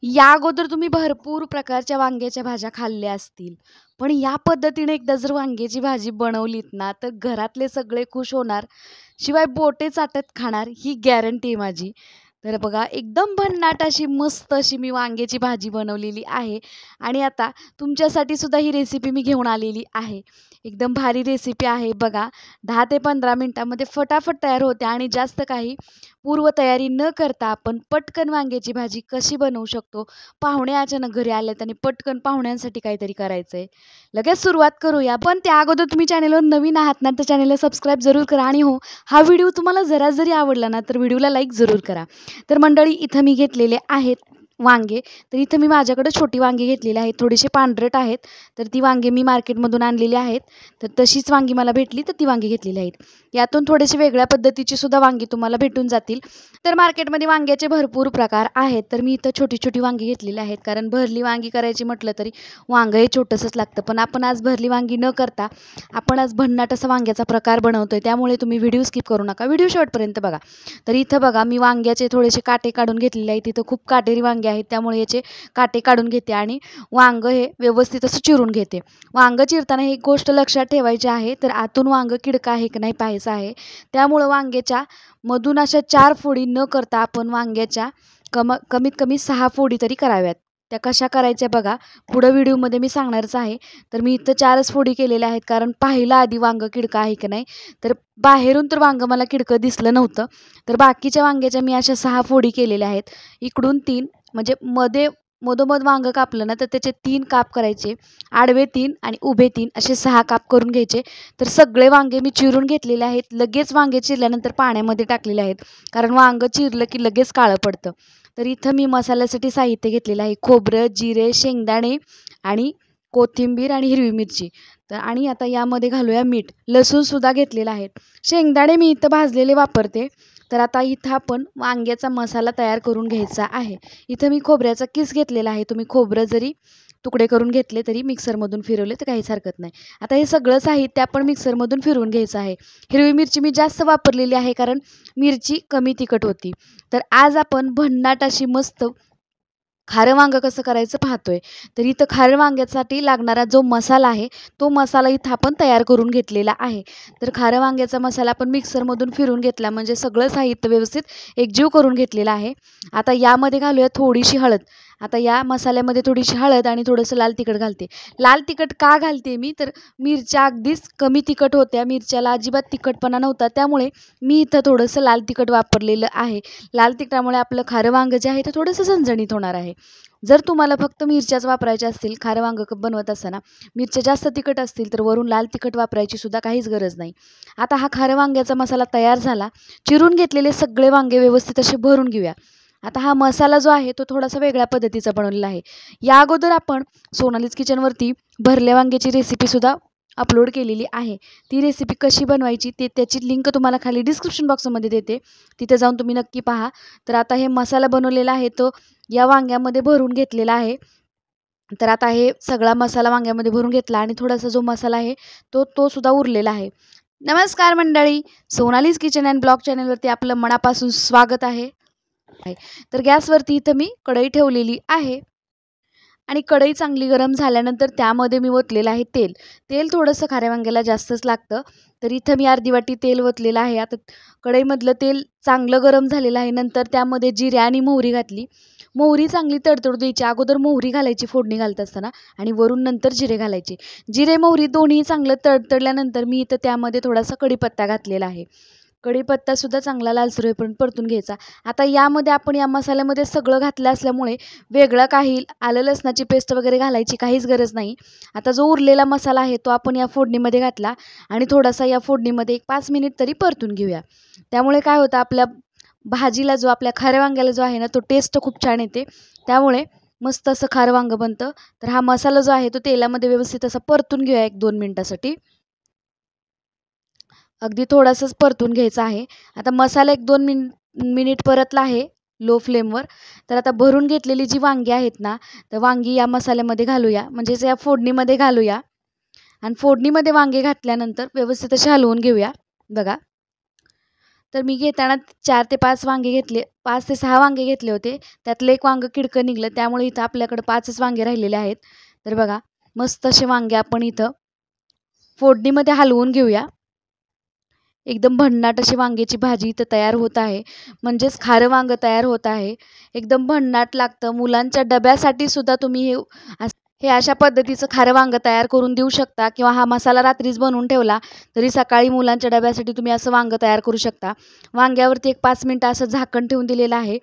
या अगोदर तुम्ही भरपूर प्रकारच्या वांग्याच्या भाज्या खाल्ल्या असतील. पण या पद्धतीने एकदा जर वांग्याची भाजी बनवलीत ना, तर घरातले सगळे खुश होणार. शिवाय बोटे चाटत खाणार ही गॅरंटी आहे माझी. तर बघा एकदम भन्नाट अशी मस्त अशी मी वांग्याची भाजी बनवलेली आहे आणि आता तुमच्यासाठी सुद्धा ही रेसिपी मी घेऊन आलेली आहे. एकदम भारी रेसिपी आहे बघा. 10 ते 15 मिनिटामध्ये फटाफट तयार होते आणि जास्त काही पूर्वतयारी न करता आपण पटकन वांग्याची भाजी कशी बनवू शकतो. पाहुणे अचानक घरी आलेत आणि पटकन पाहुण्यांसाठी काहीतरी करायचं आहे. लगेच सुरुवात करूया. पण त्या अगोदर तुम्ही चॅनलवर नवीन आहात ना, तर चॅनलला सबस्क्राईब जरूर करा आणि हो, हा व्हिडिओ तुम्हाला जरा जरी आवडला ना, तर व्हिडिओला लाईक जरूर करा. तर मंडळी इथं मी घेतलेले आहेत वांगे. तर इथं मी माझ्याकडे छोटी वांगी घेतलेली आहेत, थोडेसे पांढरट आहेत. तर ती वांगे मी मार्केटमधून आणलेली आहेत. तर तशीच वांगी मला भेटली तर ती वांगी घेतलेली आहेत. यातून थोडेसे वेगळ्या पद्धतीची सुद्धा वांगी तुम्हाला भेटून जातील. तर मार्केटमध्ये वांग्याचे भरपूर प्रकार आहेत. तर मी इथं छोटी छोटी वांगी घेतलेली आहेत, कारण भरली वांगी करायची म्हटलं तरी वांगं हे छोटंसंच लागतं. पण आपण आज भरली वांगी न करता आपण आज भन्नाट असा वांग्याचा प्रकार बनवतोय, त्यामुळे तुम्ही व्हिडिओ स्किप करू नका, व्हिडिओ शेवटपर्यंत बघा. तर इथं बघा मी वांग्याचे थोडेसे काटे काढून घेतलेले आहेत. इथं खूप काटेरी वांगे आहेत, त्यामुळे याचे काटे काढून घेते आणि वांगं हे व्यवस्थित असं चिरून घेते. वांगं चिरताना एक गोष्ट लक्षात ठेवायची आहे, तर आतून वांगं किडकं आहे की नाही पाहायचं आहे. त्यामुळं वांग्याच्या मधून अशा 4 फोडी न करता आपण वांग्याच्या कमीत कमी 6 फोडी तरी कराव्यात. त्या कशा करायच्या बघा, पुढं व्हिडिओमध्ये मी सांगणारच आहे. तर मी इथं 4च फोडी केलेल्या आहेत, कारण पाहिलं आधी वांगं किडकं आहे की नाही. तर बाहेरून तर वांगं मला किडकं दिसलं नव्हतं. तर बाकीच्या वांग्याच्या मी अशा 6 फोडी केलेल्या आहेत. इकडून 3 म्हणजे मधोमध वांगं कापलं ना, तर त्याचे 3 काप करायचे. आडवे 3 आणि उभे 3 असे 6 काप करून घ्यायचे. तर सगळे वांगे मी चिरून घेतलेले आहेत. लगेच वांगे चिरल्यानंतर पाण्यामध्ये टाकलेले आहेत, कारण वांगं चिरलं की लगेच काळं पडतं. तर इथं मी मसाल्यासाठी साहित्य घेतलेलं आहे. खोबरं, जिरे, शेंगदाणे आणि कोथिंबीर आणि हिरवी मिरची. तर आणि आता यामध्ये घालूया मीठ. लसूणसुद्धा घेतलेला आहे. शेंगदाणे मी इथं भाजलेले वापरते. तर आता इथं आपण वांग्याचा मसाला तयार करून घ्यायचा आहे. इथं मी खोबऱ्याचा किस घेतलेला आहे. तुम्ही खोबरं जरी तुकडे करून घेतले तरी मिक्सरमधून फिरवले तर काहीच हरकत नाही. आता हे सगळं साहित्य आपण मिक्सरमधून फिरवून घ्यायचं आहे. हिरवी मिरची मी जास्त वापरलेली आहे, कारण मिरची कमी तिखट होती. तर आज आपण भन्नाट अशी मस्त खारं वांगं कसं करायचं पाहतोय. तर इथं खारं वांग्यासाठी लागणारा जो मसाला आहे, तो मसाला इथं आपण तयार करून घेतलेला आहे. तर खारं वांग्याचा मसाला आपण मिक्सरमधून फिरून घेतला, म्हणजे सगळं साहित्य व्यवस्थित एकजीव करून घेतलेलं आहे. आता यामध्ये घालूया थोडीशी हळद. आता या मसाल्यामध्ये थोडीशी हळद आणि थोडंसं लाल तिखट घालते. लाल तिखट का घालते मी, तर मिरच्या अगदीच कमी तिखट होत्या, मिरच्याला अजिबात तिखटपणा नव्हता, त्यामुळे मी इथं थोडंसं लाल तिखट वापरलेलं आहे. लाल तिखटामुळे आपलं खारं वांगं जे आहे ते थोडंसं झणझणीत होणार आहे. जर तुम्हाला फक्त मिरच्याच वापरायच्या असतील, खारं वांगं बनवत असताना मिरच्या जास्त तिखट असतील, तर वरून लाल तिखट वापरायची सुद्धा काहीच गरज नाही. आता हा खारं वांग्याचा मसाला तयार झाला. चिरून घेतलेले सगळे वांगे व्यवस्थित असे भरून घेऊया. आता हा मसाला जो आहे तो थोडासा वेगळ्या पद्धतीचा बनवलेला आहे. या अगोदर आपण सोनालीज किचनवरती भरल्या वांग्याची रेसिपीसुद्धा अपलोड केलेली आहे. ती रेसिपी कशी बनवायची त्याची लिंक तुम्हाला खाली डिस्क्रिप्शन बॉक्समध्ये देते, तिथे जाऊन तुम्ही नक्की पहा. तर आता हे मसाला बनवलेला आहे तो या वांग्यामध्ये भरून घेतलेला आहे. तर आता हे सगळा मसाला वांग्यामध्ये भरून घेतला आणि थोडासा जो मसाला आहे तो सुद्धा उरलेला आहे. नमस्कार मंडळी, सोनालीज किचन अँड ब्लॉग चॅनलवरती आपलं मनापासून स्वागत आहे. तर गॅसवरती इथं मी कढई ठेवलेली आहे आणि कढई चांगली गरम झाल्यानंतर त्यामध्ये मी ओतलेलं आहे तेल. तेल थोडंसं खाऱ्या वांग्याला जास्तच लागतं. तर इथं मी अर्धी वाटी तेल ओतलेलं आहे. आता कढईमधलं तेल चांगलं गरम झालेलं आहे. नंतर त्यामध्ये जिरे आणि मोहरी घातली. मोहरी चांगली तडतडू द्यायची. अगोदर मोहरी घालायची फोडणी घालत असताना आणि वरून नंतर जिरे घालायचे. जिरे मोहरी दोन्ही चांगलं तडतडल्यानंतर मी इथं त्यामध्ये थोडासा कढीपत्ता घातलेला आहे. कढीपत्तासुद्धा चांगला लालसर होईपर्यंत परतून घ्यायचा. आता यामध्ये आपण या मसाल्यामध्ये सगळं घातलं असल्यामुळे वेगळं काही आलं लसणाची पेस्ट वगैरे घालायची काहीच गरज नाही. आता जो उरलेला मसाला आहे तो आपण या फोडणीमध्ये घातला आणि थोडासा या फोडणीमध्ये 5 मिनिट तरी परतून घेऊया. त्यामुळे काय होतं, आपल्या भाजीला जो आपल्या खाऱ्या वांग्याला जो आहे ना, तो टेस्ट खूप छान येते. त्यामुळे मस्त असं खारं वांगं बनतं. तर हा मसाला जो आहे तो तेलामध्ये व्यवस्थित असा परतून घेऊया 1-2 मिनिटासाठी. अगदी थोडासाच परतून घ्यायचा आहे. आता मसाला 1-2 मिनिट परतला आहे लो फ्लेमवर. तर आता भरून घेतलेली जी वांगी आहेत ना, तर वांगी या मसाल्यामध्ये घालूया, म्हणजेच या फोडणीमध्ये घालूया आणि फोडणीमध्ये वांगे घातल्यानंतर व्यवस्थित असे हलवून घेऊया बघा. तर मी घेताना 4 ते 5 वांगे घेतले, 5 ते 6 वांगे घेतले होते. त्यातलं एक वांगं किडकं निघालं, त्यामुळे इथं आपल्याकडे 5च वांगे राहिलेले आहेत. तर बघा, मस्त असे वांगे आपण इथं फोडणीमध्ये हलवून घेऊया. एकदम भन्नाट अशी वांग्याची भाजी इथं तयार होत आहे. म्हणजेच खारं वांगं तयार होत आहे. एकदम भन्नाट लागतं. मुलांच्या डब्यासाठी सुद्धा तुम्ही हे अशा पद्धतीचं खारं वांगं तयार करून देऊ शकता किंवा हा मसाला रात्रीच बनवून ठेवला तरी सकाळी मुलांच्या डब्यासाठी तुम्ही असं वांगं तयार करू शकता. वांग्यावरती एक 5 मिनिटं असं झाकण ठेवून दिलेलं आहे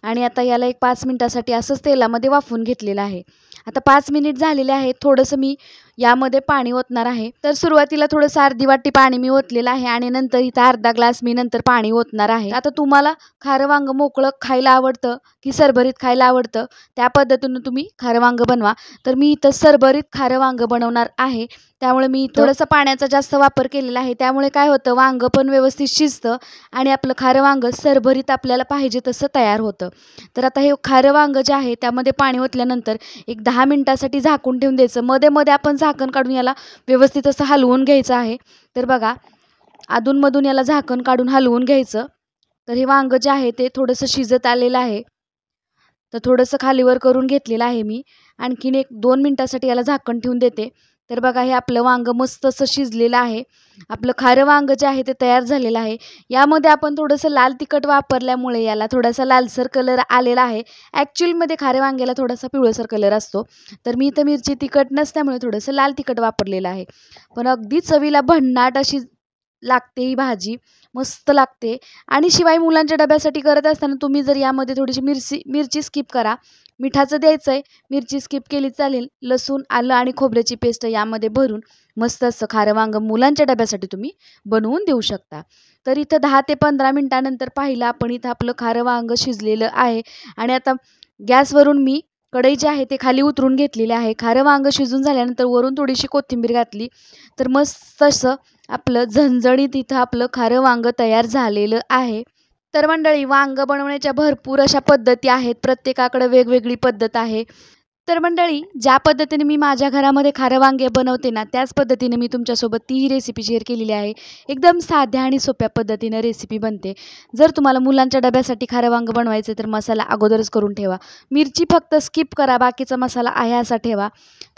आणि आता याला एक 5 मिनिटासाठी असंच तेलामध्ये वाफवून घेतलेलं आहे. आता 5 मिनिट झालेले आहेत. थोडंसं मी यामध्ये पाणी ओतणार आहे. तर सुरुवातीला थोडंसं अर्धी वाटी पाणी मी ओतलेलं आहे आणि नंतर इथं अर्धा ग्लास मी नंतर पाणी ओतणार आहे. आता तुम्हाला खारं वांगं मोकळं खायला आवडतं की सरभरीत खायला आवडतं, त्या पद्धतीनं तुम्ही खारं वांगं बनवा. तर मी इथं सरभरीत खारं वांगं बनवणार आहे. त्यामुळे मी थोडंसं पाण्याचा जास्त वापर केलेला आहे. त्यामुळे काय होतं, वांगं पण व्यवस्थित शिजतं आणि आपलं खारं वांगं सरभरीत आपल्याला पाहिजे तसं तयार होतं. तर आता हे खारं वांगं जे आहे त्यामध्ये पाणी ओतल्यानंतर एक 10 मिनिटासाठी झाकून ठेवून द्यायचं. मध्ये मध्ये आपण झाकण काढून याला व्यवस्थित असं हलवून घ्यायचं आहे. तर बघा, अधूनमधून याला झाकण काढून हलवून घ्यायचं. तर हे वांगं जे आहे ते थोडंसं शिजत आलेलं आहे. तर थोडंसं खालीवर करून घेतलेलं आहे मी. आणखीन एक 2 मिनिटासाठी याला झाकण ठेवून देते. तर बघा, हे आपलं वांगं मस्त असं शिजलेलं आहे. आपलं खारं वांगं जे आहे ते तयार झालेलं आहे. यामध्ये आपण थोडंसं लाल तिखट वापरल्यामुळे याला थोडासा लालसर कलर आलेला आहे. ॲक्च्युअलमध्ये खाऱ्या वांग्याला थोडासा पिवळसर कलर असतो. तर मी इथं मिरची तिखट नसल्यामुळे थोडंसं लाल तिखट वापरलेलं आहे. पण अगदी चवीला भन्नाट अशी लागते ही भाजी, मस्त लागते. आणि शिवाय मुलांच्या डब्यासाठी करत असताना तुम्ही जर यामध्ये थोडीशी मिरची स्किप करा. मिठाचं द्यायचं आहे, मिरची स्किप केली चालेल. लसूण, आलं आणि खोबऱ्याची पेस्ट यामध्ये भरून मस्त असं खारं वांगं मुलांच्या डब्यासाठी तुम्ही बनवून देऊ शकता. तर इथं 10 ते 15 मिनिटानंतर पाहिलं आपण, इथं आपलं खारं वांगं शिजलेलं आहे. आणि आता गॅसवरून मी कढई जी आहे ते खाली उतरून घेतलेले आहे. खारं वांगं शिजून झाल्यानंतर वरून थोडीशी कोथिंबीर घातली. तर मस्त असं आपलं झणझणीत इथं आपलं खारं वांगं तयार झालेलं आहे. तर मंडळी, वांगं बनवण्याच्या भरपूर अशा पद्धती आहेत. प्रत्येकाकडे वेगवेगळी पद्धत आहे. तर मंडळी, ज्या पद्धतीने मी माझ्या घरामध्ये खारं वांगे बनवते ना, त्याच पद्धतीने मी तुमच्यासोबत ती रेसिपी शेअर केलेली आहे. एकदम साध्या आणि सोप्या पद्धतीनं रेसिपी बनते. जर तुम्हाला मुलांच्या डब्यासाठी खारं वांगं बनवायचं तर मसाला अगोदरच करून ठेवा. मिरची फक्त स्किप करा, बाकीचा मसाला आहे असा ठेवा.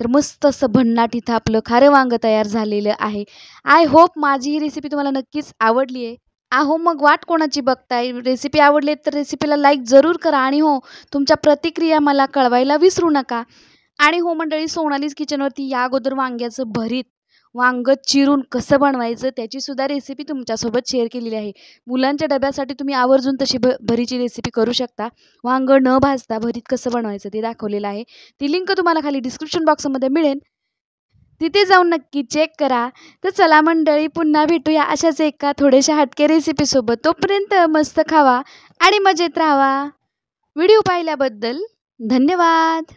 तर मस्त असं भन्नाट इथं आपलं खारं वांगं तयार झालेलं आहे. आय होप माझी ही रेसिपी तुम्हाला नक्कीच आवडली आहे. अहो, मग वाट कोणाची बघताय? रेसिपी आवडली तर रेसिपीला लाईक जरूर करा आणि हो, तुमच्या प्रतिक्रिया मला कळवायला विसरू नका. आणि हो मंडळी, सोनालीज किचनवरती या अगोदर वांग्याचं भरीत, वांगं चिरून कसं बनवायचं त्याची सुद्धा रेसिपी तुमच्यासोबत शेअर केलेली आहे. मुलांच्या डब्यासाठी तुम्ही आवर्जून तशी भरीची रेसिपी करू शकता. वांगं न भाजता भरीत कसं बनवायचं ते दाखवलेलं आहे. ती लिंक तुम्हाला खाली डिस्क्रिप्शन बॉक्समध्ये मिळेल. तिथे जाऊन नक्की चेक करा. तर चला मंडळी, पुन्हा भेटूया अशाच एका थोड्याशा हटके रेसिपीसोबत. तोपर्यंत मस्त खावा आणि मजेत राहावा. व्हिडिओ पाहिल्याबद्दल धन्यवाद.